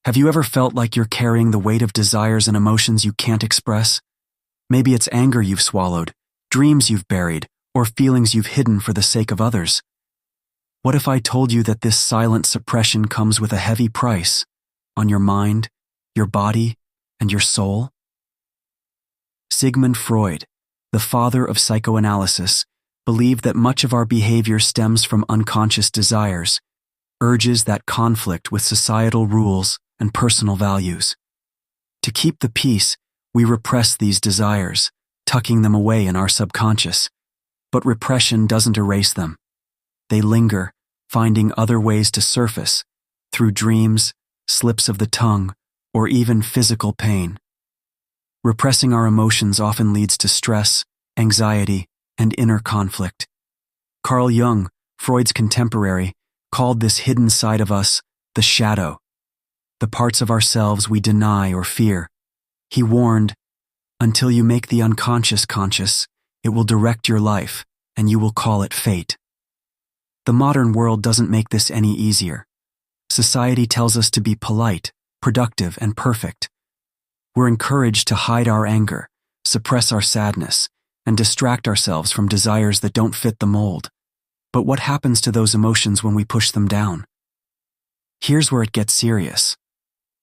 Have you ever felt like you're carrying the weight of desires and emotions you can't express? Maybe it's anger you've swallowed, dreams you've buried, or feelings you've hidden for the sake of others. What if I told you that this silent suppression comes with a heavy price on your mind, your body, and your soul? Sigmund Freud, the father of psychoanalysis, believed that much of our behavior stems from unconscious desires, urges that conflict with societal rules and personal values. To keep the peace, we repress these desires, tucking them away in our subconscious. But repression doesn't erase them. They linger, finding other ways to surface, through dreams, slips of the tongue, or even physical pain. Repressing our emotions often leads to stress, anxiety, and inner conflict. Carl Jung, Freud's contemporary, called this hidden side of us the shadow, the parts of ourselves we deny or fear. He warned, "Until you make the unconscious conscious, it will direct your life, and you will call it fate." The modern world doesn't make this any easier. Society tells us to be polite, productive, and perfect. We're encouraged to hide our anger, suppress our sadness, and distract ourselves from desires that don't fit the mold. But what happens to those emotions when we push them down? Here's where it gets serious.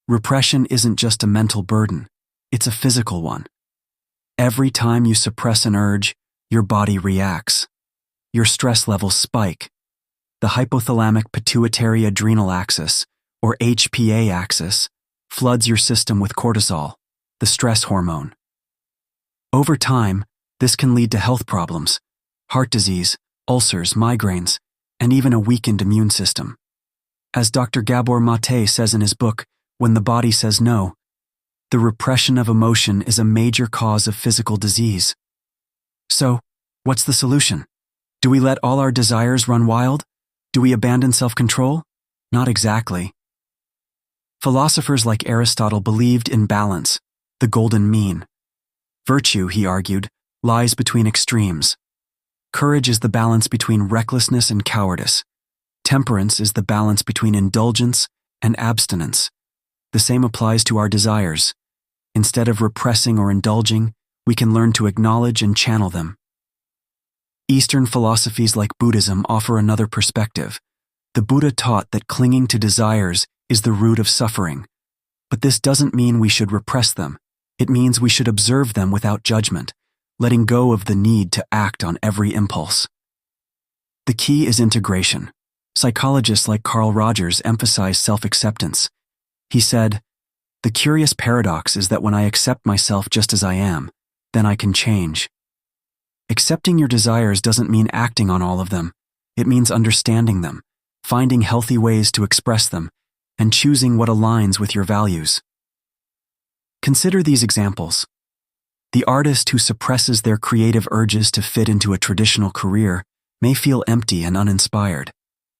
Repression isn't just a mental burden, it's a physical one. Every time you suppress an urge, your body reacts. Your stress levels spike. The hypothalamic pituitary adrenal axis, or HPA axis, floods your system with cortisol, the stress hormone. Over time, this can lead to health problems, heart disease, ulcers, migraines, and even a weakened immune system. As Dr. Gabor Mate says in his book, When the Body Says No, the repression of emotion is a major cause of physical disease. So, what's the solution? Do we let all our desires run wild? Do we abandon self-control? Not exactly. Philosophers like Aristotle believed in balance, the golden mean. Virtue, he argued, lies between extremes. Courage is the balance between recklessness and cowardice. Temperance is the balance between indulgence and abstinence. The same applies to our desires. Instead of repressing or indulging, we can learn to acknowledge and channel them. Eastern philosophies like Buddhism offer another perspective. The Buddha taught that clinging to desires is the root of suffering. But this doesn't mean we should repress them. It means we should observe them without judgment, letting go of the need to act on every impulse. The key is integration. Psychologists like Carl Rogers emphasize self-acceptance. He said, "The curious paradox is that when I accept myself just as I am, then I can change." Accepting your desires doesn't mean acting on all of them. It means understanding them, finding healthy ways to express them, and choosing what aligns with your values. Consider these examples. The artist who suppresses their creative urges to fit into a traditional career may feel empty and uninspired,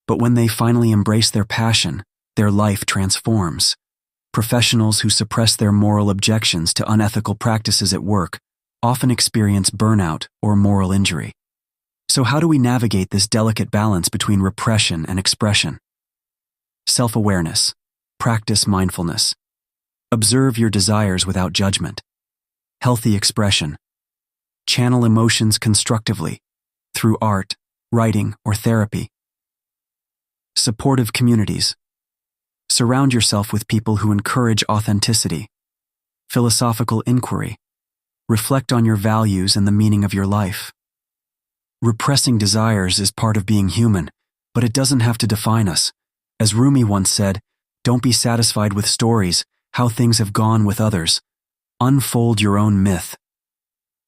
but when they finally embrace their passion, their life transforms. Professionals who suppress their moral objections to unethical practices at work often experience burnout or moral injury. So how do we navigate this delicate balance between repression and expression? Self-awareness. Practice mindfulness. Observe your desires without judgment. Healthy expression. Channel emotions constructively through art, writing, or therapy. Supportive communities. Surround yourself with people who encourage authenticity. Philosophical inquiry. Reflect on your values and the meaning of your life. Repressing desires is part of being human, but it doesn't have to define us. As Rumi once said, "Don't be satisfied with stories, how things have gone with others. Unfold your own myth."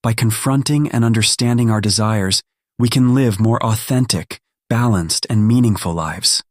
By confronting and understanding our desires, we can live more authentic, balanced, and meaningful lives.